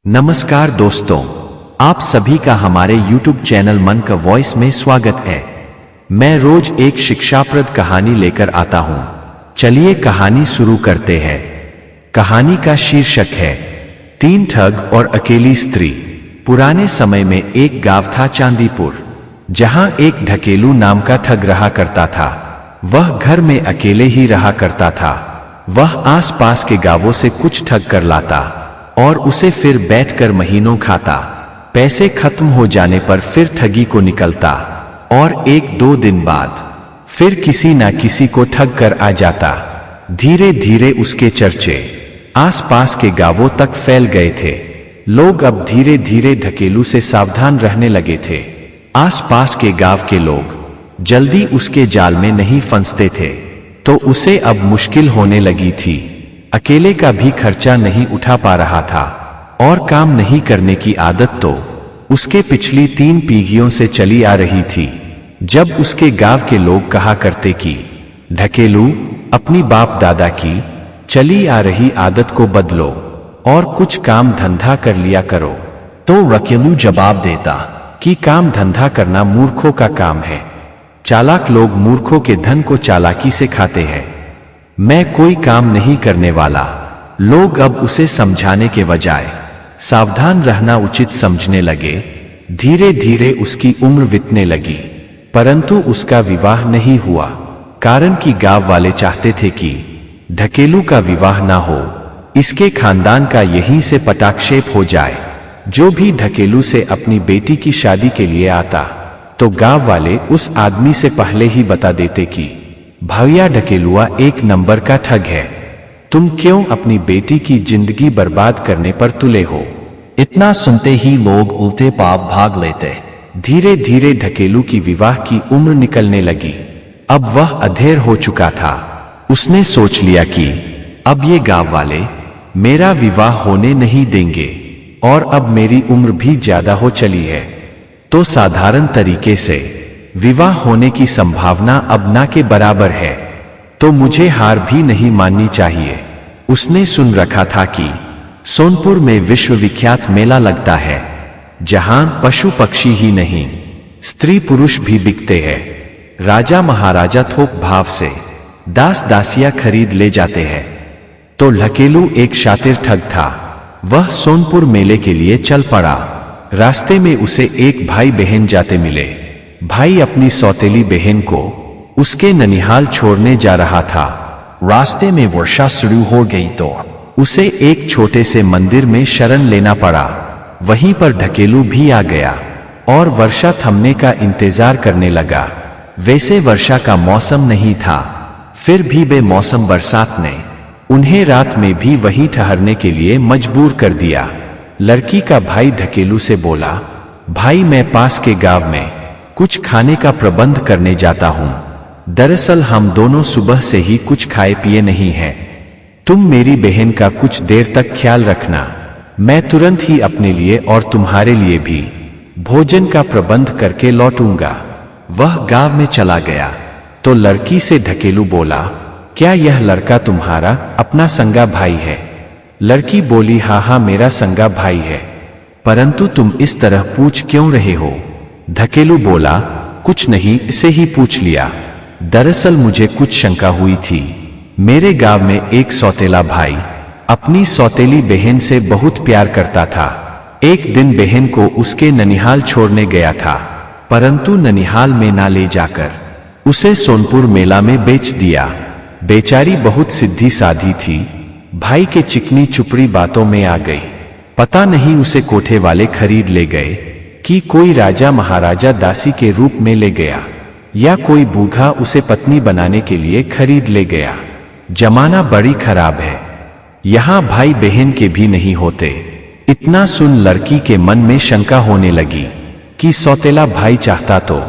नमस्कार दोस्तों, आप सभी का हमारे YouTube चैनल मन का वॉइस में स्वागत है। मैं रोज एक शिक्षाप्रद कहानी लेकर आता हूं। चलिए कहानी शुरू करते हैं। कहानी का शीर्षक है तीन ठग और अकेली स्त्री। पुराने समय में एक गांव था चांदीपुर, जहां एक ढकेलू नाम का ठग रहा करता था। वह घर में अकेले ही रहा करता था। वह आसपास के गांवों से कुछ ठग कर लाता और उसे फिर बैठकर महीनों खाता। पैसे खत्म हो जाने पर फिर ठगी को निकलता और एक दो दिन बाद फिर किसी ना किसी को ठग कर आ जाता। धीरे धीरे उसके चर्चे आसपास के गांवों तक फैल गए थे। लोग अब धीरे धीरे ढकेलू से सावधान रहने लगे थे। आसपास के गांव के लोग जल्दी उसके जाल में नहीं फंसते थे, तो उसे अब मुश्किल होने लगी थी। अकेले का भी खर्चा नहीं उठा पा रहा था और काम नहीं करने की आदत तो उसके पिछली 3 पीढ़ियों से चली आ रही थी। जब उसके गांव के लोग कहा करते कि ढकेलू, अपनी बाप दादा की चली आ रही आदत को बदलो और कुछ काम धंधा कर लिया करो, तो ढकेलू जवाब देता कि काम धंधा करना मूर्खों का काम है। चालाक लोग मूर्खों के धन को चालाकी से खाते हैं। मैं कोई काम नहीं करने वाला। लोग अब उसे समझाने के बजाय सावधान रहना उचित समझने लगे। धीरे धीरे उसकी उम्र बीतने लगी, परंतु उसका विवाह नहीं हुआ, कारण कि गांव वाले चाहते थे कि ढकेलू का विवाह ना हो, इसके खानदान का यहीं से पटाक्षेप हो जाए। जो भी ढकेलू से अपनी बेटी की शादी के लिए आता, तो गांव वाले उस आदमी से पहले ही बता देते कि भैया ढकेलुआ 1 नंबर का ठग है। तुम क्यों अपनी बेटी की जिंदगी बर्बाद करने पर तुले हो। इतना सुनते ही लोग उल्टे पाव भाग लेते। धीरे धीरे ढकेलू की विवाह की उम्र निकलने लगी। अब वह अधेड़ हो चुका था। उसने सोच लिया कि अब ये गांव वाले मेरा विवाह होने नहीं देंगे और अब मेरी उम्र भी ज्यादा हो चली है, तो साधारण तरीके से विवाह होने की संभावना अब ना के बराबर है, तो मुझे हार भी नहीं माननी चाहिए। उसने सुन रखा था कि सोनपुर में विश्वविख्यात मेला लगता है, जहां पशु पक्षी ही नहीं, स्त्री पुरुष भी बिकते हैं। राजा महाराजा थोक भाव से दास दासियां खरीद ले जाते हैं। तो ढकेलू एक शातिर ठग था। वह सोनपुर मेले के लिए चल पड़ा। रास्ते में उसे एक भाई बहन जाते मिले। भाई अपनी सौतेली बहन को उसके ननिहाल छोड़ने जा रहा था। रास्ते में वर्षा शुरू हो गई तो उसे एक छोटे से मंदिर में शरण लेना पड़ा। वहीं पर ढकेलू भी आ गया और वर्षा थमने का इंतजार करने लगा। वैसे वर्षा का मौसम नहीं था, फिर भी बेमौसम बरसात ने उन्हें रात में भी वहीं ठहरने के लिए मजबूर कर दिया। लड़की का भाई ढकेलू से बोला, भाई मैं पास के गांव में कुछ खाने का प्रबंध करने जाता हूं। दरअसल हम दोनों सुबह से ही कुछ खाए पिए नहीं हैं। तुम मेरी बहन का कुछ देर तक ख्याल रखना। मैं तुरंत ही अपने लिए और तुम्हारे लिए भी भोजन का प्रबंध करके लौटूंगा। वह गांव में चला गया तो लड़की से ढकेलू बोला, क्या यह लड़का तुम्हारा अपना संगा भाई है? लड़की बोली, हाँ मेरा संगा भाई है, परंतु तुम इस तरह पूछ क्यों रहे हो? ढकेलू बोला, कुछ नहीं, इसे ही पूछ लिया। दरअसल मुझे कुछ शंका हुई थी। मेरे गांव में एक सौतेला भाई अपनी सौतेली बहन से बहुत प्यार करता था। एक दिन बहन को उसके ननिहाल छोड़ने गया था, परंतु ननिहाल में ना ले जाकर उसे सोनपुर मेला में बेच दिया। बेचारी बहुत सीधी साधी थी, भाई के चिकनी चुपड़ी बातों में आ गई। पता नहीं उसे कोठे वाले खरीद ले गए कि कोई राजा महाराजा दासी के रूप में ले गया, या कोई बूढ़ा उसे पत्नी बनाने के लिए खरीद ले गया। जमाना बड़ी खराब है, यहां भाई बहन के भी नहीं होते। इतना सुन लड़की के मन में शंका होने लगी कि सौतेला भाई चाहता तो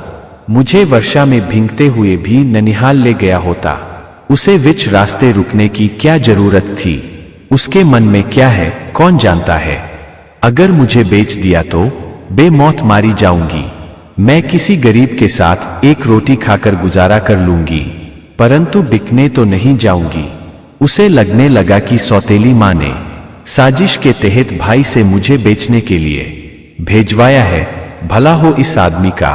मुझे वर्षा में भीगते हुए भी ननिहाल ले गया होता। उसे बीच रास्ते रुकने की क्या जरूरत थी? उसके मन में क्या है कौन जानता है। अगर मुझे बेच दिया तो बेमौत मारी जाऊंगी। मैं किसी गरीब के साथ एक रोटी खाकर गुजारा कर लूंगी, परंतु बिकने तो नहीं जाऊंगी। उसे लगने लगा कि सौतेली माँ ने साजिश के तहत भाई से मुझे बेचने के लिए भेजवाया है। भला हो इस आदमी का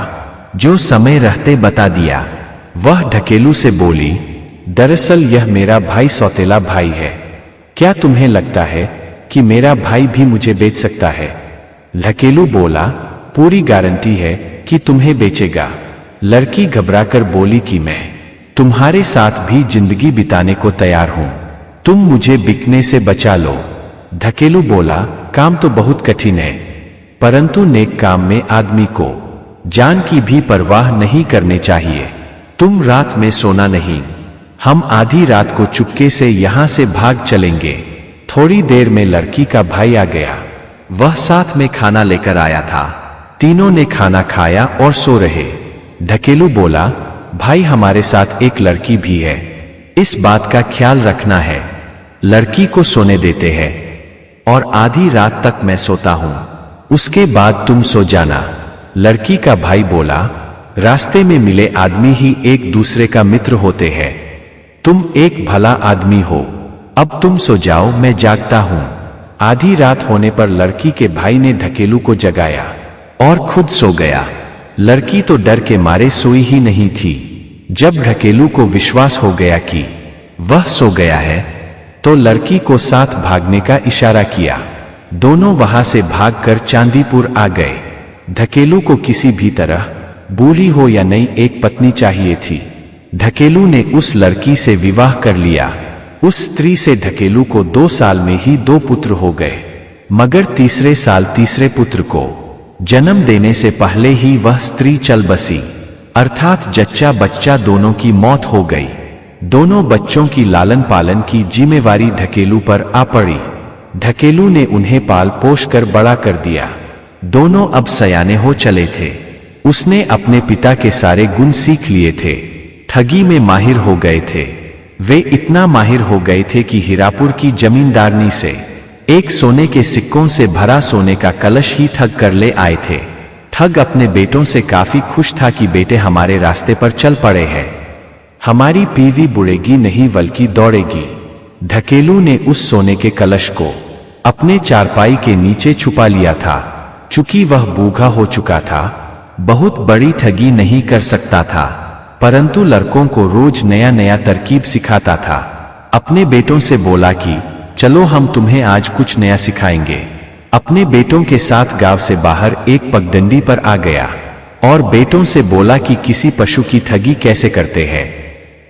जो समय रहते बता दिया। वह ढकेलू से बोली, दरअसल यह मेरा भाई सौतेला भाई है। क्या तुम्हें लगता है कि मेरा भाई भी मुझे बेच सकता है? ढकेलू बोला, पूरी गारंटी है कि तुम्हें बेचेगा। लड़की घबराकर बोली कि मैं तुम्हारे साथ भी जिंदगी बिताने को तैयार हूं, तुम मुझे बिकने से बचा लो। ढकेलू बोला, काम तो बहुत कठिन है, परंतु नेक काम में आदमी को जान की भी परवाह नहीं करनी चाहिए। तुम रात में सोना नहीं, हम आधी रात को चुपके से यहां से भाग चलेंगे। थोड़ी देर में लड़की का भाई आ गया। वह साथ में खाना लेकर आया था। तीनों ने खाना खाया और सो रहे। ढकेलू बोला, भाई हमारे साथ एक लड़की भी है, इस बात का ख्याल रखना है। लड़की को सोने देते हैं और आधी रात तक मैं सोता हूं, उसके बाद तुम सो जाना। लड़की का भाई बोला, रास्ते में मिले आदमी ही एक दूसरे का मित्र होते हैं। तुम एक भला आदमी हो, अब तुम सो जाओ, मैं जागता हूं। आधी रात होने पर लड़की के भाई ने ढकेलू को जगाया और खुद सो गया। लड़की तो डर के मारे सोई ही नहीं थी। जब ढकेलू को विश्वास हो गया कि वह सो गया है, तो लड़की को साथ भागने का इशारा किया। दोनों वहां से भागकर चांदीपुर आ गए। ढकेलू को किसी भी तरह, बूढ़ी हो या नहीं, एक पत्नी चाहिए थी। ढकेलू ने उस लड़की से विवाह कर लिया। उस स्त्री से ढकेलू को 2 साल में ही 2 पुत्र हो गए, मगर तीसरे साल तीसरे पुत्र को जन्म देने से पहले ही वह स्त्री चल बसी, अर्थात जच्चा बच्चा दोनों की मौत हो गई। दोनों बच्चों की लालन पालन की जिम्मेवारी ढकेलू पर आ पड़ी। ढकेलू ने उन्हें पाल पोष कर बड़ा कर दिया। दोनों अब सयाने हो चले थे। उसने अपने पिता के सारे गुण सीख लिए थे। ठगी में माहिर हो गए थे। वे इतना माहिर हो गए थे कि हीरापुर की जमींदारनी से एक सोने के सिक्कों से भरा सोने का कलश ही ठग कर ले आए थे। ठग अपने बेटों से काफी खुश था कि बेटे हमारे रास्ते पर चल पड़े हैं, हमारी पीवी बुड़ेगी नहीं बल्कि दौड़ेगी। ढकेलू ने उस सोने के कलश को अपने चारपाई के नीचे छुपा लिया था। चूंकि वह बूढ़ा हो चुका था, बहुत बड़ी ठगी नहीं कर सकता था, परंतु लड़कों को रोज नया नया तरकीब सिखाता था। अपने बेटों से बोला कि चलो हम तुम्हें आज कुछ नया सिखाएंगे। अपने बेटों के साथ गांव से बाहर एक पगडंडी पर आ गया और बेटों से बोला कि किसी पशु की ठगी कैसे करते हैं,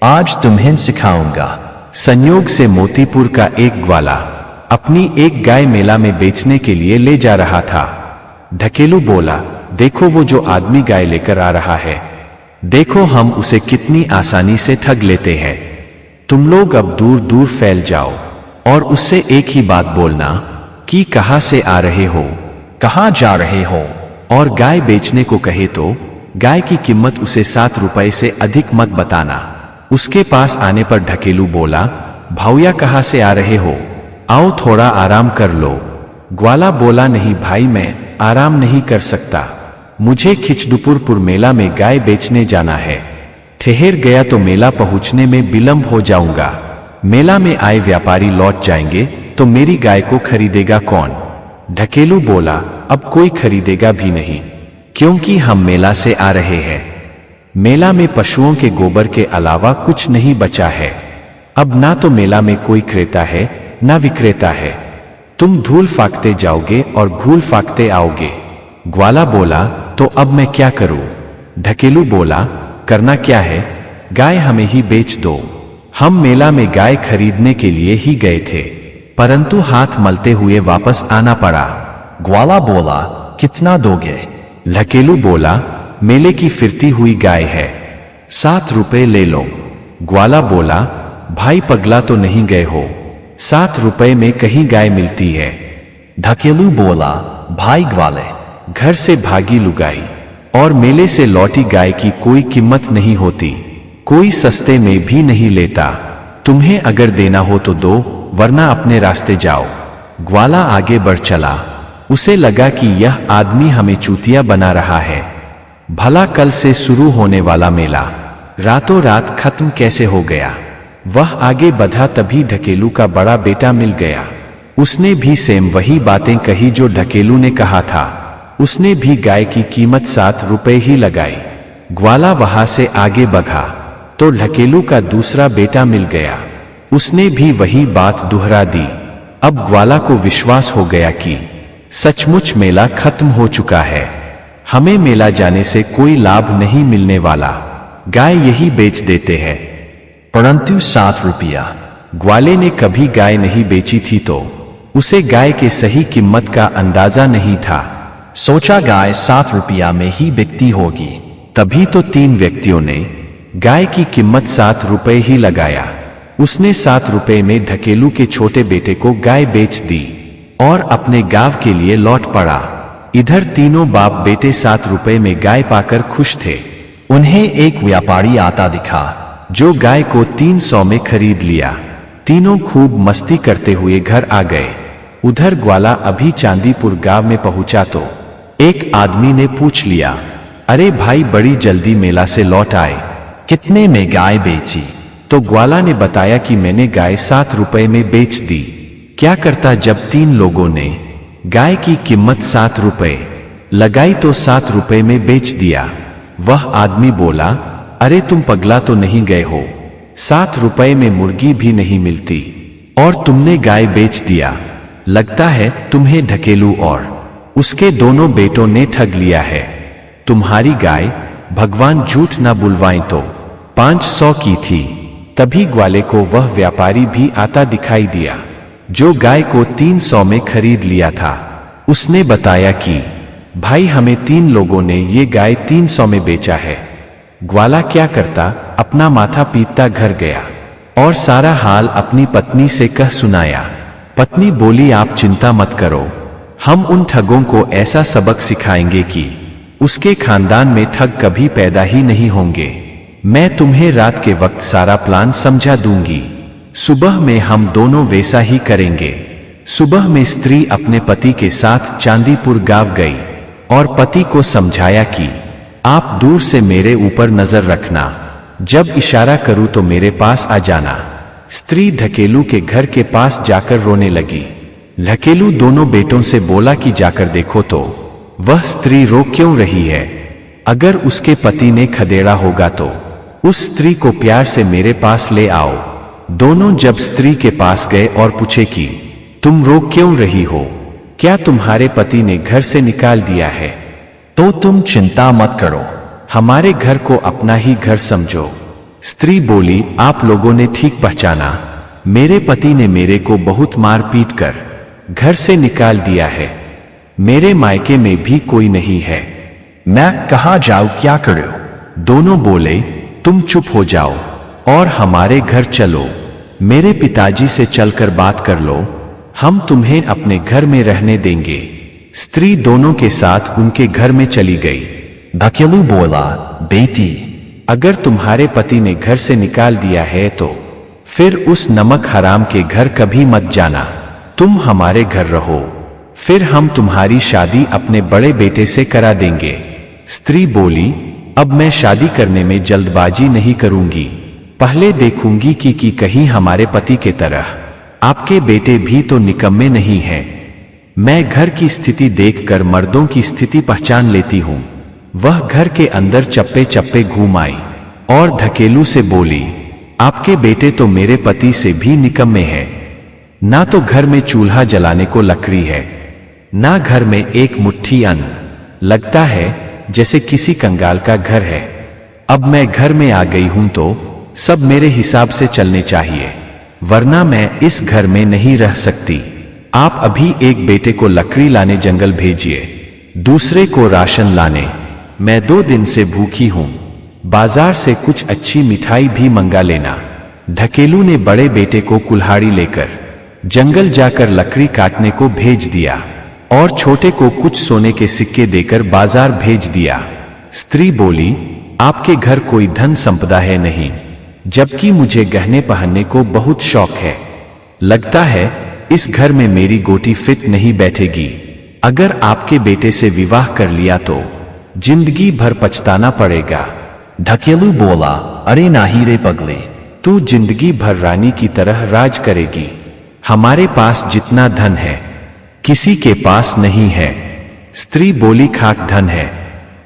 आज तुम्हें सिखाऊंगा। संयोग से मोतीपुर का एक ग्वाला अपनी एक गाय मेला में बेचने के लिए ले जा रहा था। ढकेलू बोला, देखो वो जो आदमी गाय लेकर आ रहा है, देखो हम उसे कितनी आसानी से ठग लेते हैं। तुम लोग अब दूर दूर फैल जाओ और उससे एक ही बात बोलना कि कहां से आ रहे हो, कहां जा रहे हो, और गाय बेचने को कहे तो गाय की कीमत उसे 7 रुपए से अधिक मत बताना। उसके पास आने पर ढकेलू बोला, भाऊया कहां से आ रहे हो, आओ थोड़ा आराम कर लो। ग्वाला बोला, नहीं भाई, मैं आराम नहीं कर सकता, मुझे खिचडुपुर मेला में गाय बेचने जाना है। ठहर गया तो मेला पहुंचने में विलंब हो जाऊंगा। मेला में आए व्यापारी लौट जाएंगे तो मेरी गाय को खरीदेगा कौन? ढकेलू बोला, अब कोई खरीदेगा भी नहीं, क्योंकि हम मेला से आ रहे हैं। मेला में पशुओं के गोबर के अलावा कुछ नहीं बचा है। अब ना तो मेला में कोई क्रेता है ना विक्रेता है। तुम धूल फाकते जाओगे और भूल फाकते आओगे। ग्वाला बोला, तो अब मैं क्या करूं? ढकेलू बोला, करना क्या है, गाय हमें ही बेच दो। हम मेला में गाय खरीदने के लिए ही गए थे, परंतु हाथ मलते हुए वापस आना पड़ा। ग्वाला बोला, कितना दोगे? ढकेलू बोला, मेले की फिरती हुई गाय है, 7 रुपए ले लो। ग्वाला बोला, भाई पगला तो नहीं गए हो, 7 रुपए में कहीं गाय मिलती है? ढकेलू बोला, भाई ग्वाले, घर से भागी लुगाई और मेले से लौटी गाय की कोई कीमत नहीं होती, कोई सस्ते में भी नहीं लेता। तुम्हें अगर देना हो तो दो, वरना अपने रास्ते जाओ। ग्वाला आगे बढ़ चला। उसे लगा कि यह आदमी हमें चूतिया बना रहा है। भला कल से शुरू होने वाला मेला रातों रात खत्म कैसे हो गया? वह आगे बढ़ा, तभी ढकेलू का बड़ा बेटा मिल गया। उसने भी सेम वही बातें कही जो ढकेलू ने कहा था। उसने भी गाय की कीमत 7 रुपए ही लगाई। ग्वाला वहां से आगे बढ़ा तो ढकेलू का दूसरा बेटा मिल गया। उसने भी वही बात दोहरा दी। अब ग्वाला को विश्वास हो गया कि सचमुच मेला खत्म हो चुका है, हमें मेला जाने से कोई लाभ नहीं मिलने वाला, गाय यही बेच देते हैं। परंतु 7 रुपया। ग्वाले ने कभी गाय नहीं बेची थी तो उसे गाय के सही कीमत का अंदाजा नहीं था। सोचा गाय 7 रुपया में ही बिकती होगी। तभी तो 3 व्यक्तियों ने गाय की कीमत 7 रुपए ही लगाया। उसने 7 रुपए में ढकेलू के छोटे बेटे को गाय बेच दी और अपने गांव के लिए लौट पड़ा। इधर तीनों बाप बेटे 7 रुपए में गाय पाकर खुश थे। उन्हें एक व्यापारी आता दिखा जो गाय को 300 में खरीद लिया। तीनों खूब मस्ती करते हुए घर आ गए। उधर ग्वाला अभी चांदीपुर गांव में पहुंचा तो एक आदमी ने पूछ लिया, अरे भाई बड़ी जल्दी मेला से लौट आए, कितने में गाय बेची? तो ग्वाला ने बताया कि मैंने गाय 7 रुपए में बेच दी। क्या करता जब 3 लोगों ने गाय की कीमत 7 रुपए लगाई तो 7 रुपए में बेच दिया। वह आदमी बोला, अरे तुम पगला तो नहीं गए हो, 7 रुपए में मुर्गी भी नहीं मिलती और तुमने गाय बेच दिया। लगता है तुम्हें ढकेलू और उसके दोनों बेटों ने ठग लिया है। तुम्हारी गाय भगवान झूठ न बुलवाएं तो 500 की थी। तभी ग्वाले को वह व्यापारी भी आता दिखाई दिया जो गाय को 300 में खरीद लिया था। उसने बताया कि भाई हमें 3 लोगों ने ये गाय 300 में बेचा है। ग्वाला क्या करता, अपना माथा पीटता घर गया और सारा हाल अपनी पत्नी से कह सुनाया। पत्नी बोली, आप चिंता मत करो, हम उन ठगों को ऐसा सबक सिखाएंगे कि उसके खानदान में ठग कभी पैदा ही नहीं होंगे। मैं तुम्हें रात के वक्त सारा प्लान समझा दूंगी, सुबह में हम दोनों वैसा ही करेंगे। सुबह में स्त्री अपने पति के साथ चांदीपुर गांव गई और पति को समझाया कि आप दूर से मेरे ऊपर नजर रखना, जब इशारा करूं तो मेरे पास आ जाना। स्त्री ढकेलू के घर के पास जाकर रोने लगी। ढकेलू दोनों बेटों से बोला कि जाकर देखो तो वह स्त्री रो क्यों रही है, अगर उसके पति ने खदेड़ा होगा तो उस स्त्री को प्यार से मेरे पास ले आओ। दोनों जब स्त्री के पास गए और पूछे कि तुम रो क्यों रही हो, क्या तुम्हारे पति ने घर से निकाल दिया है? तो तुम चिंता मत करो, हमारे घर को अपना ही घर समझो। स्त्री बोली, आप लोगों ने ठीक पहचाना, मेरे पति ने मेरे को बहुत मार पीट कर घर से निकाल दिया है। मेरे मायके में भी कोई नहीं है, मैं कहाँ जाऊं, क्या करूं? दोनों बोले, तुम चुप हो जाओ और हमारे घर चलो, मेरे पिताजी से चलकर बात कर लो, हम तुम्हें अपने घर में रहने देंगे। स्त्री दोनों के साथ उनके घर में चली गई। ढकेलू बोला, बेटी अगर तुम्हारे पति ने घर से निकाल दिया है तो फिर उस नमक हराम के घर कभी मत जाना, तुम हमारे घर रहो, फिर हम तुम्हारी शादी अपने बड़े बेटे से करा देंगे। स्त्री बोली, अब मैं शादी करने में जल्दबाजी नहीं करूंगी, पहले देखूंगी कि कहीं हमारे पति के तरह आपके बेटे भी तो निकम्मे नहीं हैं। मैं घर की स्थिति देखकर मर्दों की स्थिति पहचान लेती हूं। वह घर के अंदर चप्पे चप्पे घूम आई और ढकेलू से बोली, आपके बेटे तो मेरे पति से भी निकम्मे हैं, ना तो घर में चूल्हा जलाने को लकड़ी है, ना घर में एक मुट्ठी अन्न, लगता है जैसे किसी कंगाल का घर है। अब मैं घर में आ गई हूं तो सब मेरे हिसाब से चलने चाहिए, वरना मैं इस घर में नहीं रह सकती। आप अभी एक बेटे को लकड़ी लाने जंगल भेजिए, दूसरे को राशन लाने, मैं 2 दिन से भूखी हूं, बाजार से कुछ अच्छी मिठाई भी मंगा लेना। ढकेलू ने बड़े बेटे को कुल्हाड़ी लेकर जंगल जाकर लकड़ी काटने को भेज दिया और छोटे को कुछ सोने के सिक्के देकर बाजार भेज दिया। स्त्री बोली, आपके घर कोई धन संपदा है नहीं, जबकि मुझे गहने पहनने को बहुत शौक है, लगता है इस घर में मेरी गोटी फिट नहीं बैठेगी। अगर आपके बेटे से विवाह कर लिया तो जिंदगी भर पछताना पड़ेगा। ढकेलू बोला, अरे नाही रे पगले, तू जिंदगी भर रानी की तरह राज करेगी, हमारे पास जितना धन है किसी के पास नहीं है। स्त्री बोली, खाक धन है,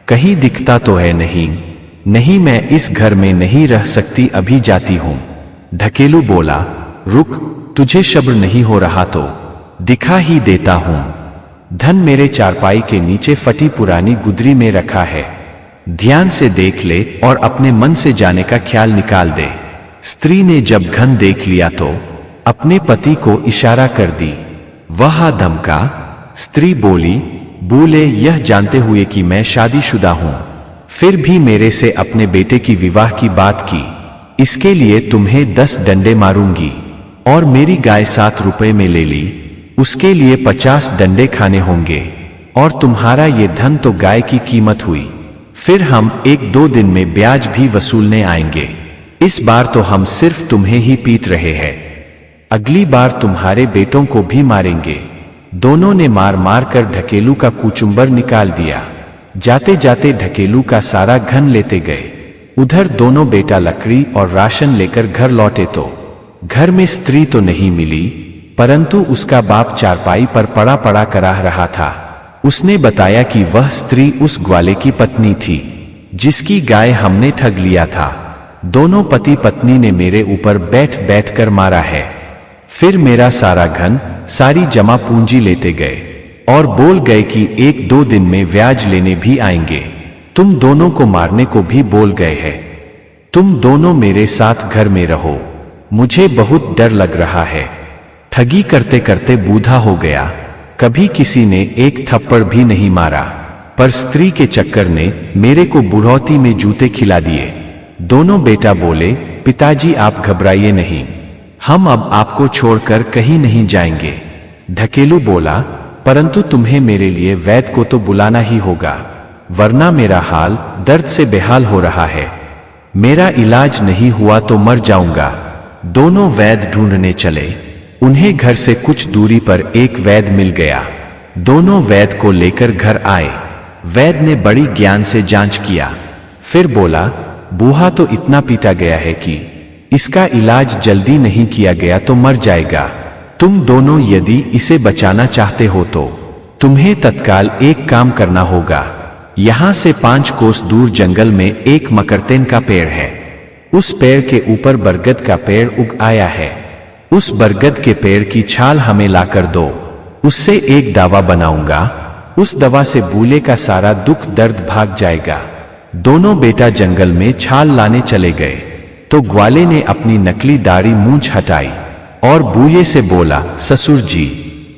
कहीं दिखता तो है नहीं। नहीं, मैं इस घर में नहीं रह सकती, अभी जाती हूं। ढकेलू बोला, रुक, तुझे सब्र नहीं हो रहा तो दिखा ही देता हूं। धन मेरे चारपाई के नीचे फटी पुरानी गुदरी में रखा है, ध्यान से देख ले और अपने मन से जाने का ख्याल निकाल दे। स्त्री ने जब धन देख लिया तो अपने पति को इशारा कर दी। वह धमका। स्त्री बोली, बोले, यह जानते हुए कि मैं शादीशुदा हूं, फिर भी मेरे से अपने बेटे की विवाह की बात की। इसके लिए तुम्हें 10 डंडे मारूंगी। और मेरी गाय 7 रुपए में ले ली, उसके लिए 50 डंडे खाने होंगे। और तुम्हारा ये धन तो गाय की कीमत हुई। फिर हम 1-2 दिन में ब्याज भी वसूलने आएंगे। इस बार तो हम सिर्फ तुम्हें ही पीट रहे हैं, अगली बार तुम्हारे बेटों को भी मारेंगे। दोनों ने मार मार कर ढकेलू का कुचुंबर निकाल दिया। जाते जाते ढकेलू का सारा धन लेते गए। उधर दोनों बेटा लकड़ी और राशन लेकर घर लौटे तो घर में स्त्री तो नहीं मिली, परंतु उसका बाप चारपाई पर पड़ा पड़ा कराह रहा था। उसने बताया कि वह स्त्री उस ग्वाले की पत्नी थी जिसकी गाय हमने ठग लिया था। दोनों पति पत्नी ने मेरे ऊपर बैठ बैठ कर मारा है। फिर मेरा सारा धन, सारी जमा पूंजी लेते गए और बोल गए कि 1-2 दिन में ब्याज लेने भी आएंगे। तुम दोनों को मारने को भी बोल गए हैं। तुम दोनों मेरे साथ घर में रहो, मुझे बहुत डर लग रहा है। ठगी करते करते बूढ़ा हो गया, कभी किसी ने एक थप्पड़ भी नहीं मारा, पर स्त्री के चक्कर ने मेरे को बुढ़ौती में जूते खिला दिए। दोनों बेटा बोले, पिताजी आप घबराइए नहीं, हम अब आपको छोड़कर कहीं नहीं जाएंगे। ढकेलू बोला, परंतु तुम्हें मेरे लिए वैद्य को तो बुलाना ही होगा, वरना मेरा हाल दर्द से बेहाल हो रहा है। मेरा इलाज नहीं हुआ तो मर जाऊंगा। दोनों वैद्य ढूंढने चले। उन्हें घर से कुछ दूरी पर एक वैद्य मिल गया। दोनों वैद्य को लेकर घर आए। वैद्य ने बड़ी ज्ञान से जांच किया, फिर बोला, बूढ़ा तो इतना पीटा गया है कि इसका इलाज जल्दी नहीं किया गया तो मर जाएगा। तुम दोनों यदि इसे बचाना चाहते हो तो तुम्हें तत्काल एक काम करना होगा। यहां से 5 कोस दूर जंगल में एक मकरतेन का पेड़ है। उस पेड़ के ऊपर बरगद का पेड़ उग आया है। उस बरगद के पेड़ की छाल हमें लाकर दो, उससे एक दवा बनाऊंगा। उस दवा से बूले का सारा दुख दर्द भाग जाएगा। दोनों बेटा जंगल में छाल लाने चले गए तो ग्वाले ने अपनी नकली दाढ़ी मूंछ हटाई और बूले से बोला, ससुर जी,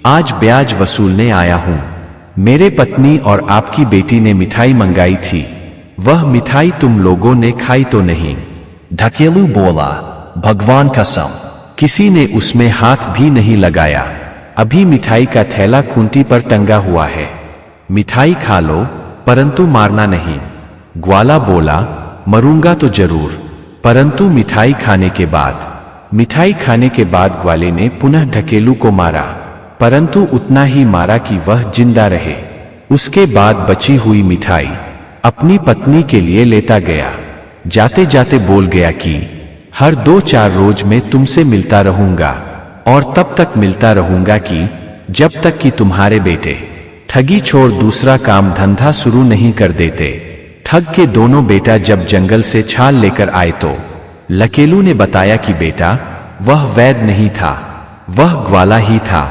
आज ब्याज वसूलने आया हूं। मेरे पत्नी और आपकी बेटी ने मिठाई मंगाई थी, वह मिठाई तुम लोगों ने खाई तो नहीं? ढकेलू बोला, भगवान कसम, किसी ने उसमें हाथ भी नहीं लगाया। अभी मिठाई का थैला खूंटी पर टंगा हुआ है, मिठाई खा लो, परंतु मारना नहीं। ग्वाला बोला, मरूंगा तो जरूर, परंतु मिठाई खाने के बाद। मिठाई खाने के बाद ग्वाले ने पुनः ढकेलू को मारा, परंतु उतना ही मारा कि वह जिंदा रहे। उसके बाद बची हुई मिठाई अपनी पत्नी के लिए लेता गया। जाते जाते बोल गया कि हर 2-4 रोज में तुमसे मिलता रहूंगा और तब तक मिलता रहूंगा कि जब तक कि तुम्हारे बेटे ठगी छोड़ दूसरा काम धंधा शुरू नहीं कर देते। ठग के दोनों बेटा जब जंगल से छाल लेकर आए तो लकेलू ने बताया कि बेटा वह वैद्य नहीं था, वह ग्वाला ही था।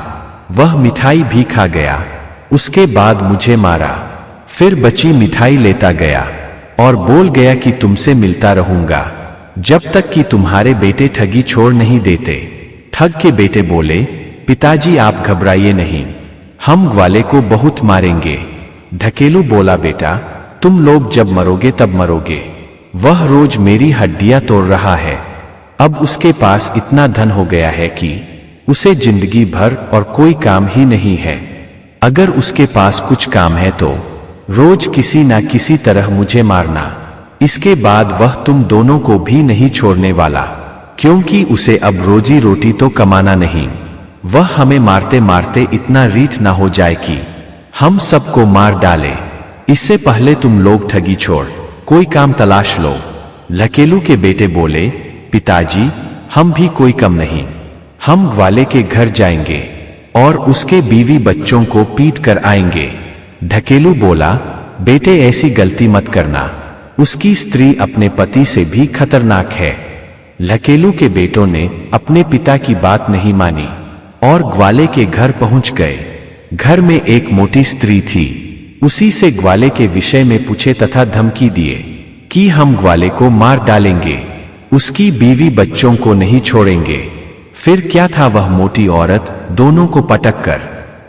वह मिठाई भी खा गया, उसके बाद मुझे मारा। फिर बची मिठाई लेता गया और बोल गया कि तुमसे मिलता रहूंगा जब तक कि तुम्हारे बेटे ठगी छोड़ नहीं देते। ठग के बेटे बोले, पिताजी आप घबराइए नहीं, हम ग्वाले को बहुत मारेंगे। ढकेलू बोला, बेटा तुम लोग जब मरोगे तब मरोगे, वह रोज मेरी हड्डियां तोड़ रहा है। अब उसके पास इतना धन हो गया है कि उसे जिंदगी भर और कोई काम ही नहीं है। अगर उसके पास कुछ काम है तो रोज किसी ना किसी तरह मुझे मारना। इसके बाद वह तुम दोनों को भी नहीं छोड़ने वाला, क्योंकि उसे अब रोजी रोटी तो कमाना नहीं। वह हमें मारते मारते इतना रीठ ना हो जाए कि हम सबको मार डाले। इससे पहले तुम लोग ठगी छोड़ कोई काम तलाश लो। लकेलू के बेटे बोले, पिताजी हम भी कोई कम नहीं, हम ग्वाले के घर जाएंगे और उसके बीवी बच्चों को पीट कर आएंगे। ढकेलू बोला, बेटे ऐसी गलती मत करना, उसकी स्त्री अपने पति से भी खतरनाक है। ढकेलू के बेटों ने अपने पिता की बात नहीं मानी और ग्वाले के घर पहुंच गए। घर में एक मोटी स्त्री थी। उसी से ग्वाले के विषय में पूछे तथा धमकी दिए कि हम ग्वाले को मार डालेंगे, उसकी बीवी बच्चों को नहीं छोड़ेंगे। फिर क्या था, वह मोटी औरत दोनों को पटक कर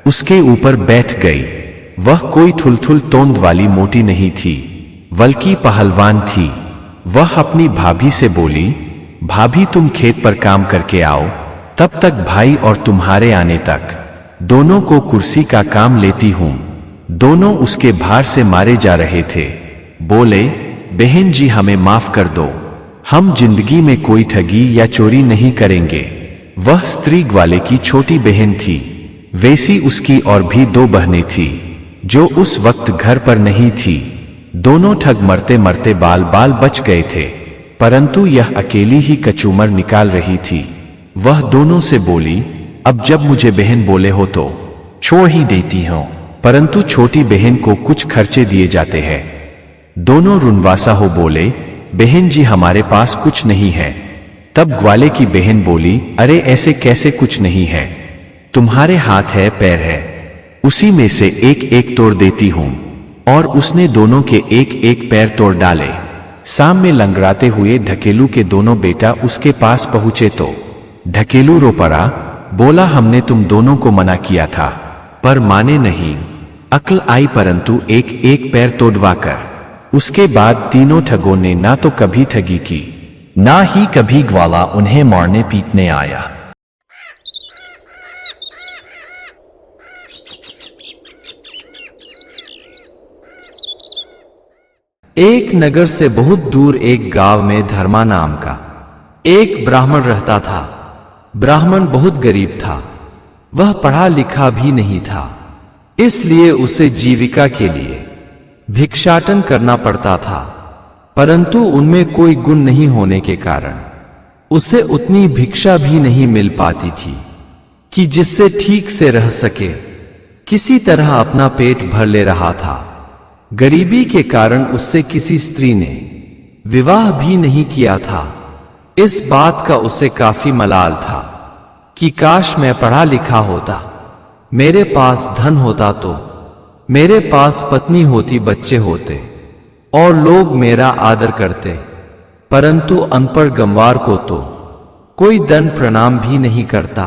उसके ऊपर बैठ गई। वह कोई थुलथुल तोंद वाली मोटी नहीं थी, बल्कि पहलवान थी। वह अपनी भाभी से बोली, भाभी तुम खेत पर काम करके आओ, तब तक भाई और तुम्हारे आने तक दोनों को कुर्सी का काम लेती हूं। दोनों उसके भार से मारे जा रहे थे। बोले, बहन जी हमें माफ कर दो, हम जिंदगी में कोई ठगी या चोरी नहीं करेंगे। वह स्त्री ग्वाले की छोटी बहन थी। वैसी उसकी और भी 2 बहनें थी जो उस वक्त घर पर नहीं थी। दोनों ठग मरते मरते बाल बाल बच गए थे, परंतु यह अकेली ही कचूमर निकाल रही थी। वह दोनों से बोली, अब जब मुझे बहन बोले हो तो छोड़ ही देती हूँ। परंतु छोटी बहन को कुछ खर्चे दिए जाते हैं। दोनों रुनवासा हो बोले, बहन जी हमारे पास कुछ नहीं है। तब ग्वाले की बहन बोली, अरे ऐसे कैसे कुछ नहीं है, तुम्हारे हाथ है पैर है, उसी में से एक एक तोड़ देती हूं। और उसने दोनों के एक एक पैर तोड़ डाले। शाम में लंगड़ाते हुए ढकेलू के दोनों बेटा उसके पास पहुंचे तो ढकेलू रो पड़ा। बोला, हमने तुम दोनों को मना किया था पर माने नहीं। अक्ल आई परंतु एक एक पैर तोड़वाकर। उसके बाद तीनों ठगों ने ना तो कभी ठगी की, ना ही कभी ग्वाला उन्हें मारने पीटने आया। एक नगर से बहुत दूर एक गांव में धर्मा नाम का एक ब्राह्मण रहता था। ब्राह्मण बहुत गरीब था। वह पढ़ा लिखा भी नहीं था, इसलिए उसे जीविका के लिए भिक्षाटन करना पड़ता था। परंतु उनमें कोई गुण नहीं होने के कारण उसे उतनी भिक्षा भी नहीं मिल पाती थी कि जिससे ठीक से रह सके। किसी तरह अपना पेट भर ले रहा था। गरीबी के कारण उससे किसी स्त्री ने विवाह भी नहीं किया था। इस बात का उसे काफी मलाल था कि काश मैं पढ़ा लिखा होता, मेरे पास धन होता, तो मेरे पास पत्नी होती, बच्चे होते और लोग मेरा आदर करते। परंतु अनपढ़ गंवार को तो कोई दंड प्रणाम भी नहीं करता।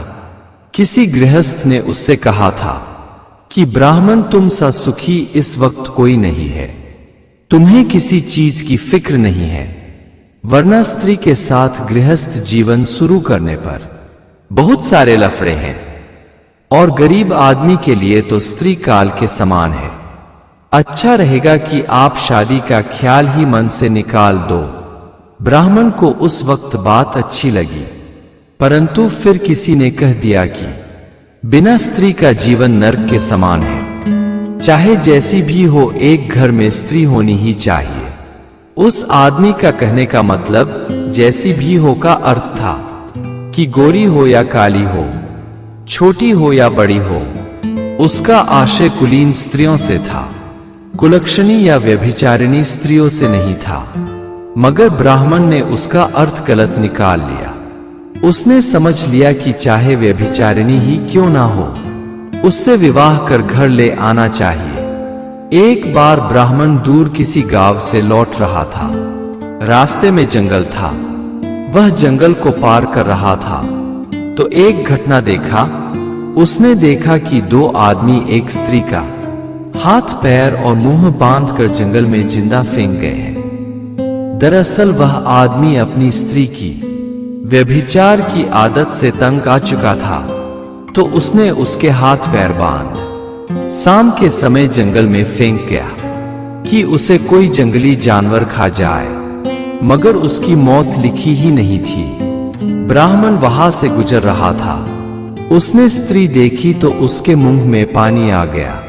किसी गृहस्थ ने उससे कहा था कि ब्राह्मण तुम सा सुखी इस वक्त कोई नहीं है, तुम्हें किसी चीज की फिक्र नहीं है, वरना स्त्री के साथ गृहस्थ जीवन शुरू करने पर बहुत सारे लफड़े हैं और गरीब आदमी के लिए तो स्त्री काल के समान है। अच्छा रहेगा कि आप शादी का ख्याल ही मन से निकाल दो। ब्राह्मण को उस वक्त बात अच्छी लगी, परंतु फिर किसी ने कह दिया कि बिना स्त्री का जीवन नरक के समान है। चाहे जैसी भी हो, एक घर में स्त्री होनी ही चाहिए। उस आदमी का कहने का मतलब जैसी भी हो का अर्थ था कि गोरी हो या काली हो, छोटी हो या बड़ी हो। उसका आशय कुलीन स्त्रियों से था, कुलक्षणी या व्यभिचारिणी स्त्रियों से नहीं था। मगर ब्राह्मण ने उसका अर्थ गलत निकाल लिया। उसने समझ लिया कि चाहे व्यभिचारिणी ही क्यों ना हो, उससे विवाह कर घर ले आना चाहिए। एक बार ब्राह्मण दूर किसी गांव से लौट रहा था। रास्ते में जंगल था। वह जंगल को पार कर रहा था तो एक घटना देखा। उसने देखा कि 2 आदमी एक स्त्री का हाथ पैर और मुंह बांधकर जंगल में जिंदा फेंक गए हैं। दरअसल वह आदमी अपनी स्त्री की व्यभिचार की आदत से तंग आ चुका था, तो उसने उसके हाथ पैर बांध शाम के समय जंगल में फेंक गया कि उसे कोई जंगली जानवर खा जाए। मगर उसकी मौत लिखी ही नहीं थी। ब्राह्मण वहां से गुजर रहा था। उसने स्त्री देखी तो उसके मुंह में पानी आ गया।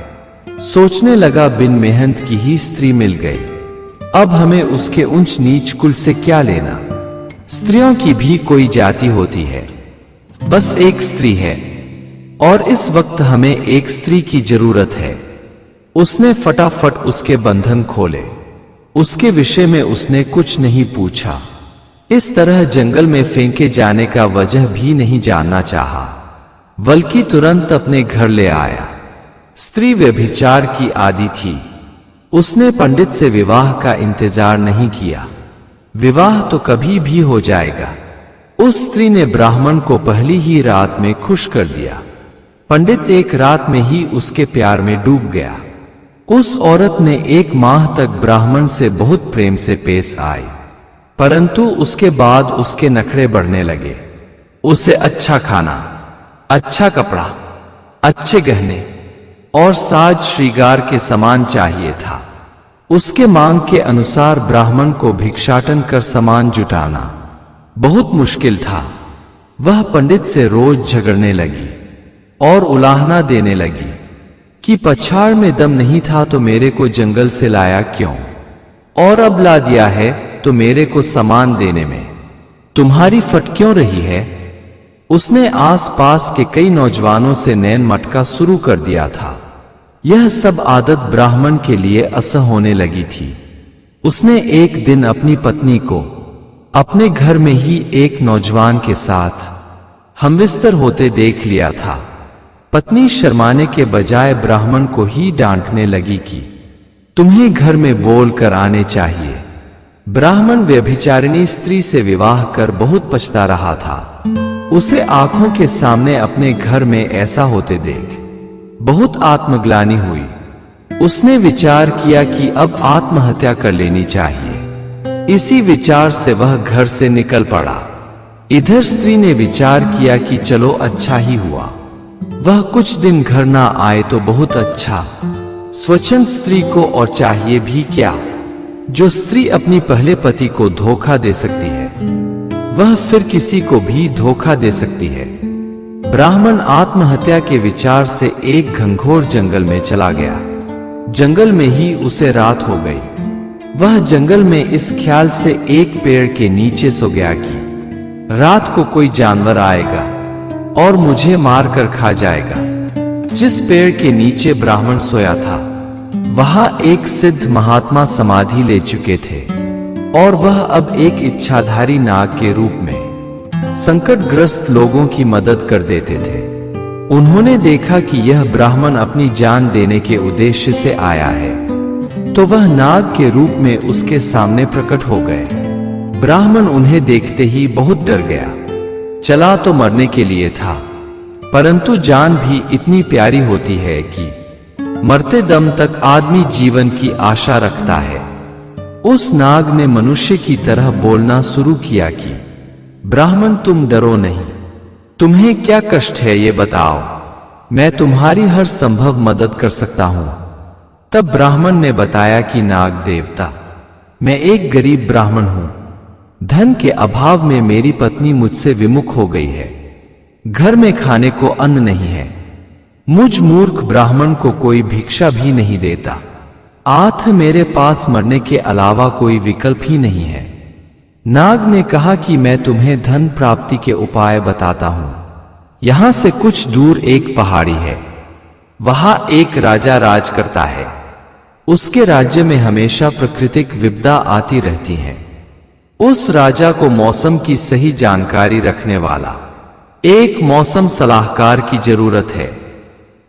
सोचने लगा, बिन मेहनत की ही स्त्री मिल गई, अब हमें उसके ऊंच नीच कुल से क्या लेना। स्त्रियों की भी कोई जाति होती है। बस एक स्त्री है और इस वक्त हमें एक स्त्री की जरूरत है। उसने फटाफट उसके बंधन खोले। उसके विषय में उसने कुछ नहीं पूछा। इस तरह जंगल में फेंके जाने का वजह भी नहीं जानना चाहा, बल्कि तुरंत अपने घर ले आया। स्त्री व्यभिचार की आदी थी। उसने पंडित से विवाह का इंतजार नहीं किया। विवाह तो कभी भी हो जाएगा। उस स्त्री ने ब्राह्मण को पहली ही रात में खुश कर दिया। पंडित एक रात में ही उसके प्यार में डूब गया। उस औरत ने 1 माह तक ब्राह्मण से बहुत प्रेम से पेश आई, परंतु उसके बाद उसके नखरे बढ़ने लगे। उसे अच्छा खाना, अच्छा कपड़ा, अच्छे गहने और साज श्रृंगार के सामान चाहिए था। उसके मांग के अनुसार ब्राह्मण को भिक्षाटन कर सामान जुटाना बहुत मुश्किल था। वह पंडित से रोज झगड़ने लगी और उलाहना देने लगी कि पछाड़ में दम नहीं था तो मेरे को जंगल से लाया क्यों, और अब ला दिया है तो मेरे को सामान देने में तुम्हारी फट क्यों रही है। उसने आसपास के कई नौजवानों से नैन मटका शुरू कर दिया था। यह सब आदत ब्राह्मण के लिए असह्य होने लगी थी। उसने एक दिन अपनी पत्नी को अपने घर में ही एक नौजवान के साथ हमबिस्तर होते देख लिया था। पत्नी शर्माने के बजाय ब्राह्मण को ही डांटने लगी कि तुम्हें घर में बोल कर आने चाहिए। ब्राह्मण व्यभिचारिणी स्त्री से विवाह कर बहुत पछता रहा था। उसे आंखों के सामने अपने घर में ऐसा होते देख बहुत आत्मग्लानि हुई। उसने विचार किया कि अब आत्महत्या कर लेनी चाहिए। इसी विचार से वह घर से निकल पड़ा। इधर स्त्री ने विचार किया कि चलो अच्छा ही हुआ, वह कुछ दिन घर ना आए तो बहुत अच्छा। स्वच्छंद स्त्री को और चाहिए भी क्या। जो स्त्री अपनी पहले पति को धोखा दे सकती है, वह फिर किसी को भी धोखा दे सकती है। ब्राह्मण आत्महत्या के विचार से एक घंघोर जंगल में चला गया। जंगल में ही उसे रात हो गई। वह जंगल में इस ख्याल से एक पेड़ के नीचे सो गया कि रात को कोई जानवर आएगा और मुझे मार कर खा जाएगा। जिस पेड़ के नीचे ब्राह्मण सोया था, वहां एक सिद्ध महात्मा समाधि ले चुके थे और वह अब एक इच्छाधारी नाग के रूप में संकटग्रस्त लोगों की मदद कर देते थे। उन्होंने देखा कि यह ब्राह्मण अपनी जान देने के उद्देश्य से आया है, तो वह नाग के रूप में उसके सामने प्रकट हो गए। ब्राह्मण उन्हें देखते ही बहुत डर गया। चला तो मरने के लिए था, परंतु जान भी इतनी प्यारी होती है कि मरते दम तक आदमी जीवन की आशा रखता है। उस नाग ने मनुष्य की तरह बोलना शुरू किया कि ब्राह्मण तुम डरो नहीं, तुम्हें क्या कष्ट है ये बताओ, मैं तुम्हारी हर संभव मदद कर सकता हूं। तब ब्राह्मण ने बताया कि नाग देवता, मैं एक गरीब ब्राह्मण हूं। धन के अभाव में मेरी पत्नी मुझसे विमुख हो गई है। घर में खाने को अन्न नहीं है। मुझ मूर्ख ब्राह्मण को कोई भिक्षा भी नहीं देता। आठ मेरे पास मरने के अलावा कोई विकल्प ही नहीं है। नाग ने कहा कि मैं तुम्हें धन प्राप्ति के उपाय बताता हूं। यहां से कुछ दूर एक पहाड़ी है, वहां एक राजा राज करता है। उसके राज्य में हमेशा प्राकृतिक विपदा आती रहती है। उस राजा को मौसम की सही जानकारी रखने वाला एक मौसम सलाहकार की जरूरत है,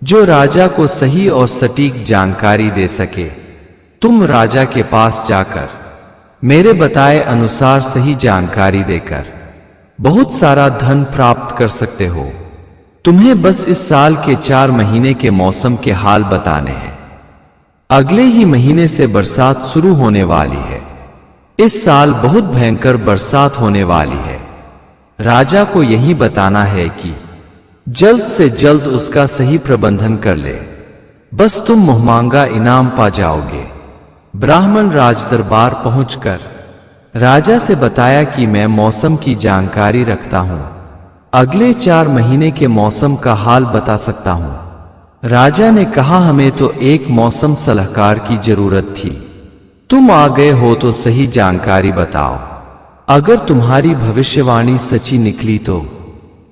जो राजा को सही और सटीक जानकारी दे सके। तुम राजा के पास जाकर मेरे बताए अनुसार सही जानकारी देकर बहुत सारा धन प्राप्त कर सकते हो। तुम्हें बस इस साल के 4 महीने के मौसम के हाल बताने हैं। अगले ही महीने से बरसात शुरू होने वाली है। इस साल बहुत भयंकर बरसात होने वाली है। राजा को यही बताना है कि जल्द से जल्द उसका सही प्रबंधन कर ले, बस तुम मुहमांगा इनाम पा जाओगे। ब्राह्मण राजदरबार पहुंचकर राजा से बताया कि मैं मौसम की जानकारी रखता हूं, अगले 4 महीने के मौसम का हाल बता सकता हूं। राजा ने कहा, हमें तो एक मौसम सलाहकार की जरूरत थी। तुम आ गए हो तो सही जानकारी बताओ। अगर तुम्हारी भविष्यवाणी सच्ची निकली तो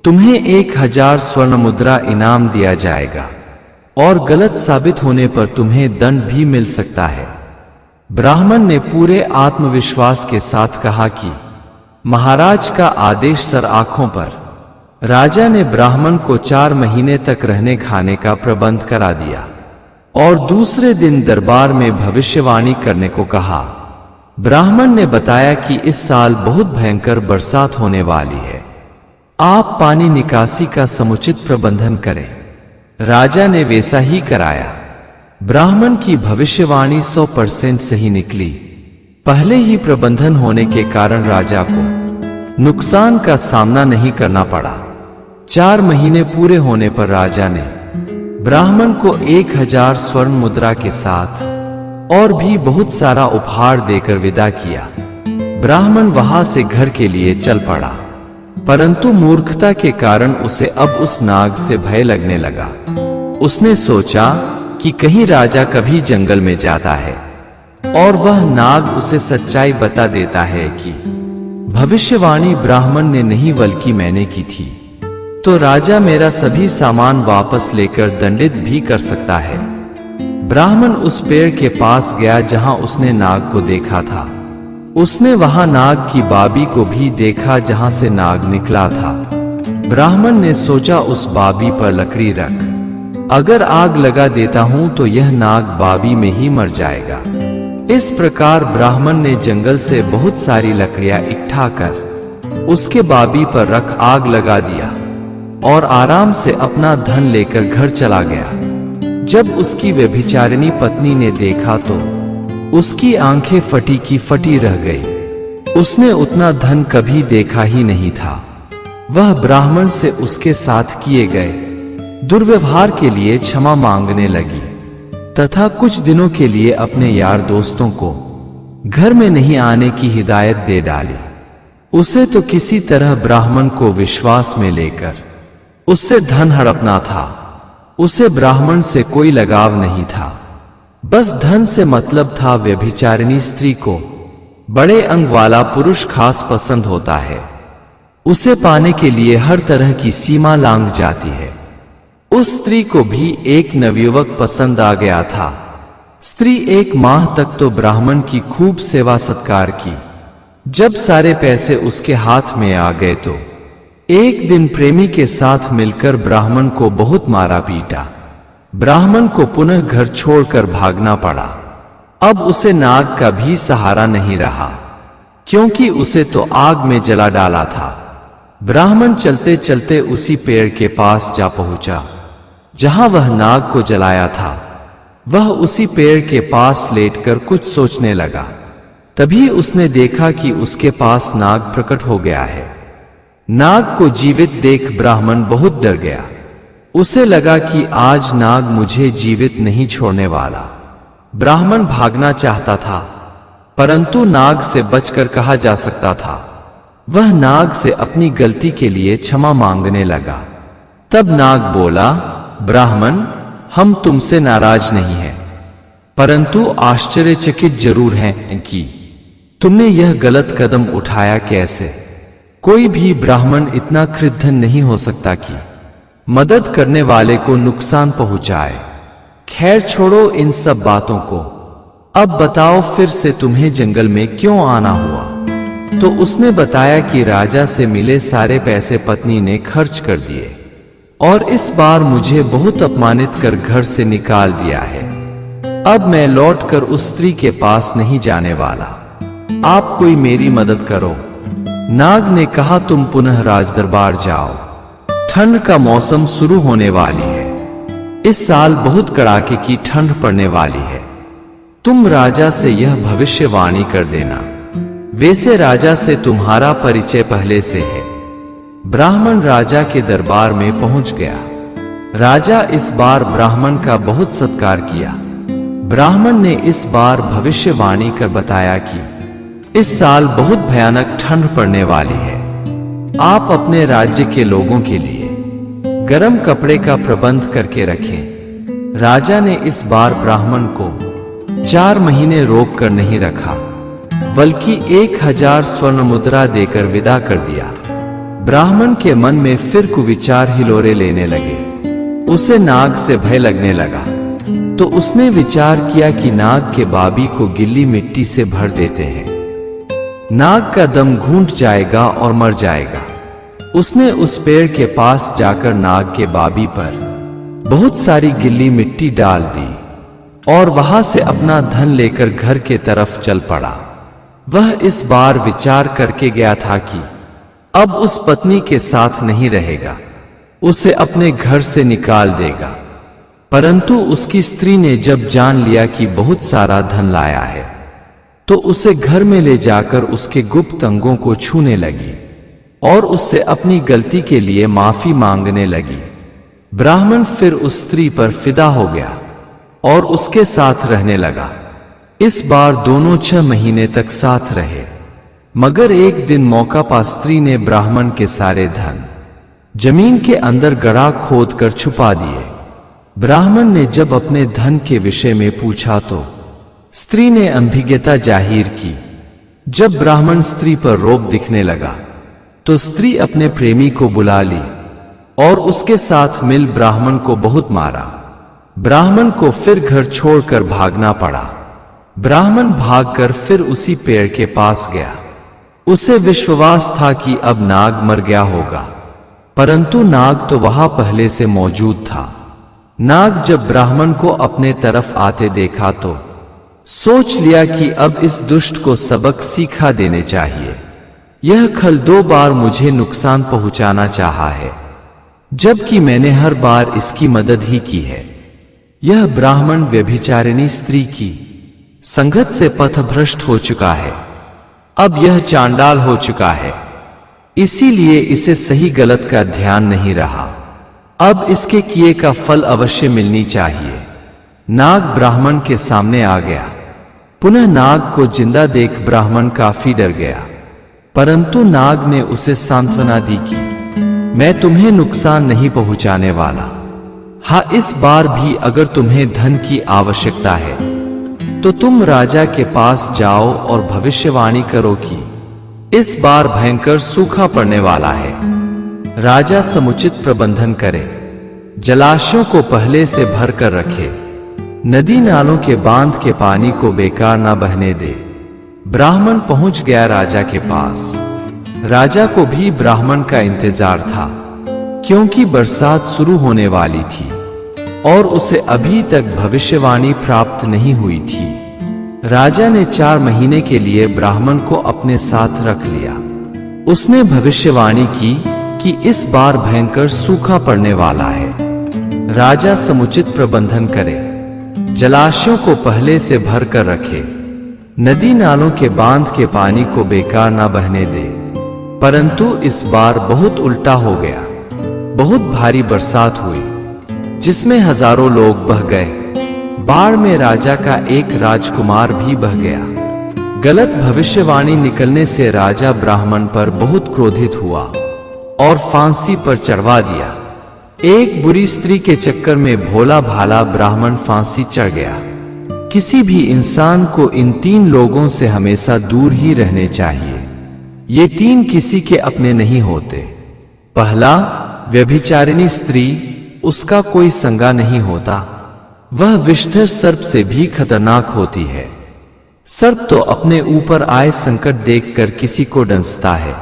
तुम्हें 1000 स्वर्ण मुद्रा इनाम दिया जाएगा और गलत साबित होने पर तुम्हें दंड भी मिल सकता है। ब्राह्मण ने पूरे आत्मविश्वास के साथ कहा कि महाराज का आदेश सर आंखों पर। राजा ने ब्राह्मण को 4 महीने तक रहने खाने का प्रबंध करा दिया और दूसरे दिन दरबार में भविष्यवाणी करने को कहा। ब्राह्मण ने बताया कि इस साल बहुत भयंकर बरसात होने वाली है, आप पानी निकासी का समुचित प्रबंधन करें। राजा ने वैसा ही कराया। ब्राह्मण की भविष्यवाणी 100% सही निकली। पहले ही प्रबंधन होने के कारण राजा को नुकसान का सामना नहीं करना पड़ा। 4 महीने पूरे होने पर राजा ने ब्राह्मण को 1000 स्वर्ण मुद्रा के साथ और भी बहुत सारा उपहार देकर विदा किया। ब्राह्मण वहां से घर के लिए चल पड़ा, परंतु मूर्खता के कारण उसे अब उस नाग से भय लगने लगा। उसने सोचा कि कहीं राजा कभी जंगल में जाता है और वह नाग उसे सच्चाई बता देता है कि भविष्यवाणी ब्राह्मण ने नहीं बल्कि मैंने की थी, तो राजा मेरा सभी सामान वापस लेकर दंडित भी कर सकता है। ब्राह्मण उस पेड़ के पास गया जहां उसने नाग को देखा था। उसने वहां नाग की बाबी को भी देखा जहां से नाग निकला था। ब्राह्मण ने सोचा उस बाबी पर लकड़ी रख, अगर आग लगा देता हूं तो यह नाग बाबी में ही मर जाएगा। इस प्रकार ब्राह्मण ने जंगल से बहुत सारी लकड़ियां इकट्ठा कर उसके बाबी पर रख आग लगा दिया और आराम से अपना धन लेकर घर चला गया। जब उसकी व्यभिचारिणी पत्नी ने देखा तो उसकी आंखें फटी की फटी रह गई। उसने उतना धन कभी देखा ही नहीं था। वह ब्राह्मण से उसके साथ किए गए दुर्व्यवहार के लिए क्षमा मांगने लगी तथा कुछ दिनों के लिए अपने यार दोस्तों को घर में नहीं आने की हिदायत दे डाली। उसे तो किसी तरह ब्राह्मण को विश्वास में लेकर उससे धन हड़पना था। उसे ब्राह्मण से कोई लगाव नहीं था, बस धन से मतलब था। व्यभिचारिणी स्त्री को बड़े अंग वाला पुरुष खास पसंद होता है। उसे पाने के लिए हर तरह की सीमा लांघ जाती है। उस स्त्री को भी एक नवयुवक पसंद आ गया था। स्त्री 1 माह तक तो ब्राह्मण की खूब सेवा सत्कार की। जब सारे पैसे उसके हाथ में आ गए तो एक दिन प्रेमी के साथ मिलकर ब्राह्मण को बहुत मारा पीटा। ब्राह्मण को पुनः घर छोड़कर भागना पड़ा। अब उसे नाग का भी सहारा नहीं रहा, क्योंकि उसे तो आग में जला डाला था। ब्राह्मण चलते चलते उसी पेड़ के पास जा पहुंचा जहां वह नाग को जलाया था। वह उसी पेड़ के पास लेटकर कुछ सोचने लगा। तभी उसने देखा कि उसके पास नाग प्रकट हो गया है। नाग को जीवित देख ब्राह्मण बहुत डर गया। उसे लगा कि आज नाग मुझे जीवित नहीं छोड़ने वाला। ब्राह्मण भागना चाहता था, परंतु नाग से बचकर कहा जा सकता था। वह नाग से अपनी गलती के लिए क्षमा मांगने लगा। तब नाग बोला, ब्राह्मण, हम तुमसे नाराज नहीं हैं, परंतु आश्चर्यचकित जरूर हैं कि तुमने यह गलत कदम उठाया कैसे। कोई भी ब्राह्मण इतना कृतघ्न नहीं हो सकता कि मदद करने वाले को नुकसान पहुंचाए। खैर छोड़ो इन सब बातों को। अब बताओ फिर से तुम्हें जंगल में क्यों आना हुआ। तो उसने बताया कि राजा से मिले सारे पैसे पत्नी ने खर्च कर दिए और इस बार मुझे बहुत अपमानित कर घर से निकाल दिया है। अब मैं लौटकर उस स्त्री के पास नहीं जाने वाला। आप कोई मेरी मदद करो। नाग ने कहा, तुम पुनः राजदरबार जाओ। ठंड का मौसम शुरू होने वाली है। इस साल बहुत कड़ाके की ठंड पड़ने वाली है। तुम राजा से यह भविष्यवाणी कर देना। वैसे राजा से तुम्हारा परिचय पहले से है। ब्राह्मण राजा के दरबार में पहुंच गया। राजा इस बार ब्राह्मण का बहुत सत्कार किया। ब्राह्मण ने इस बार भविष्यवाणी कर बताया कि इस साल बहुत भयानक ठंड पड़ने वाली है। आप अपने राज्य के लोगों के लिए गर्म कपड़े का प्रबंध करके रखें। राजा ने इस बार ब्राह्मण को 4 महीने रोक कर नहीं रखा, बल्कि 1000 स्वर्ण मुद्रा देकर विदा कर दिया। ब्राह्मण के मन में फिर कुविचार हिलोरे लेने लगे। उसे नाग से भय लगने लगा, तो उसने विचार किया कि नाग के बाबी को गिल्ली मिट्टी से भर देते हैं, नाग का दम घूंट जाएगा और मर जाएगा। उसने उस पेड़ के पास जाकर नाग के बाबी पर बहुत सारी गिल्ली मिट्टी डाल दी और वहां से अपना धन लेकर घर के तरफ चल पड़ा। वह इस बार विचार करके गया था कि अब उस पत्नी के साथ नहीं रहेगा, उसे अपने घर से निकाल देगा। परंतु उसकी स्त्री ने जब जान लिया कि बहुत सारा धन लाया है, तो उसे घर में ले जाकर उसके गुप्त अंगों को छूने लगी और उससे अपनी गलती के लिए माफी मांगने लगी। ब्राह्मण फिर उस स्त्री पर फिदा हो गया और उसके साथ रहने लगा। इस बार दोनों 6 महीने तक साथ रहे, मगर एक दिन मौका पा स्त्री ने ब्राह्मण के सारे धन जमीन के अंदर गड्ढा खोदकर छुपा दिए। ब्राह्मण ने जब अपने धन के विषय में पूछा तो स्त्री ने अनभिज्ञता जाहिर की। जब ब्राह्मण स्त्री पर रोब दिखने लगा, तो स्त्री अपने प्रेमी को बुला ली और उसके साथ मिल ब्राह्मण को बहुत मारा। ब्राह्मण को फिर घर छोड़कर भागना पड़ा। ब्राह्मण भागकर फिर उसी पेड़ के पास गया। उसे विश्वास था कि अब नाग मर गया होगा, परंतु नाग तो वहां पहले से मौजूद था। नाग जब ब्राह्मण को अपने तरफ आते देखा तो सोच लिया कि अब इस दुष्ट को सबक सीखा देने चाहिए। यह खल 2 बार मुझे नुकसान पहुंचाना चाहा है, जबकि मैंने हर बार इसकी मदद ही की है। यह ब्राह्मण व्यभिचारिणी स्त्री की संगत से पथभ्रष्ट हो चुका है। अब यह चांडाल हो चुका है, इसीलिए इसे सही गलत का ध्यान नहीं रहा। अब इसके किए का फल अवश्य मिलनी चाहिए। नाग ब्राह्मण के सामने आ गया। पुनः नाग को जिंदा देख ब्राह्मण काफी डर गया, परंतु नाग ने उसे सांत्वना दी कि मैं तुम्हें नुकसान नहीं पहुंचाने वाला। हाँ, इस बार भी अगर तुम्हें धन की आवश्यकता है तो तुम राजा के पास जाओ और भविष्यवाणी करो कि इस बार भयंकर सूखा पड़ने वाला है। राजा समुचित प्रबंधन करे, जलाशयों को पहले से भर कर रखे, नदी नालों के बांध के पानी को बेकार ना बहने दे। ब्राह्मण पहुंच गया राजा के पास। राजा को भी ब्राह्मण का इंतजार था, क्योंकि बरसात शुरू होने वाली थी और उसे अभी तक भविष्यवाणी प्राप्त नहीं हुई थी। राजा ने 4 महीने के लिए ब्राह्मण को अपने साथ रख लिया। उसने भविष्यवाणी की कि इस बार भयंकर सूखा पड़ने वाला है। राजा समुचित प्रबंधन करे, जलाशयों को पहले से भर कर रखे, नदी नालों के बांध के पानी को बेकार ना बहने दे। परंतु इस बार बहुत उल्टा हो गया। बहुत भारी बरसात हुई, जिसमें हजारों लोग बह गए। बाढ़ में राजा का एक राजकुमार भी बह गया। गलत भविष्यवाणी निकलने से राजा ब्राह्मण पर बहुत क्रोधित हुआ और फांसी पर चढ़वा दिया। एक बुरी स्त्री के चक्कर में भोला भाला ब्राह्मण फांसी चढ़ गया। किसी भी इंसान को इन 3 लोगों से हमेशा दूर ही रहने चाहिए। ये 3 किसी के अपने नहीं होते। पहला, व्यभिचारिणी स्त्री, उसका कोई संगा नहीं होता। वह विषधर सर्प से भी खतरनाक होती है। सर्प तो अपने ऊपर आए संकट देखकर किसी को डंसता है,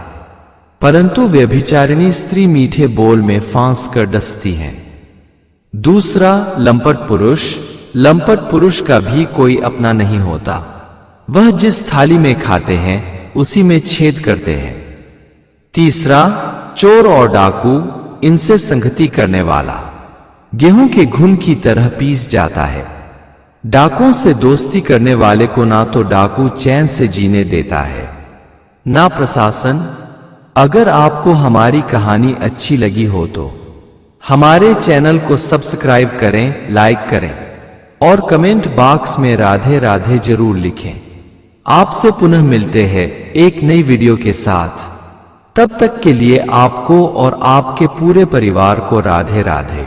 परंतु व्यभिचारिणी स्त्री मीठे बोल में फांस कर डसती है। दूसरा, लंपट पुरुष। लंपट पुरुष का भी कोई अपना नहीं होता। वह जिस थाली में खाते हैं उसी में छेद करते हैं। तीसरा, चोर और डाकू, इनसे संगति करने वाला गेहूं के घुन की तरह पीस जाता है। डाकुओं से दोस्ती करने वाले को ना तो डाकू चैन से जीने देता है, ना प्रशासन। अगर आपको हमारी कहानी अच्छी लगी हो तो हमारे चैनल को सब्सक्राइब करें, लाइक करें और कमेंट बॉक्स में राधे राधे जरूर लिखें। आपसे पुनः मिलते हैं एक नई वीडियो के साथ। तब तक के लिए आपको और आपके पूरे परिवार को राधे राधे।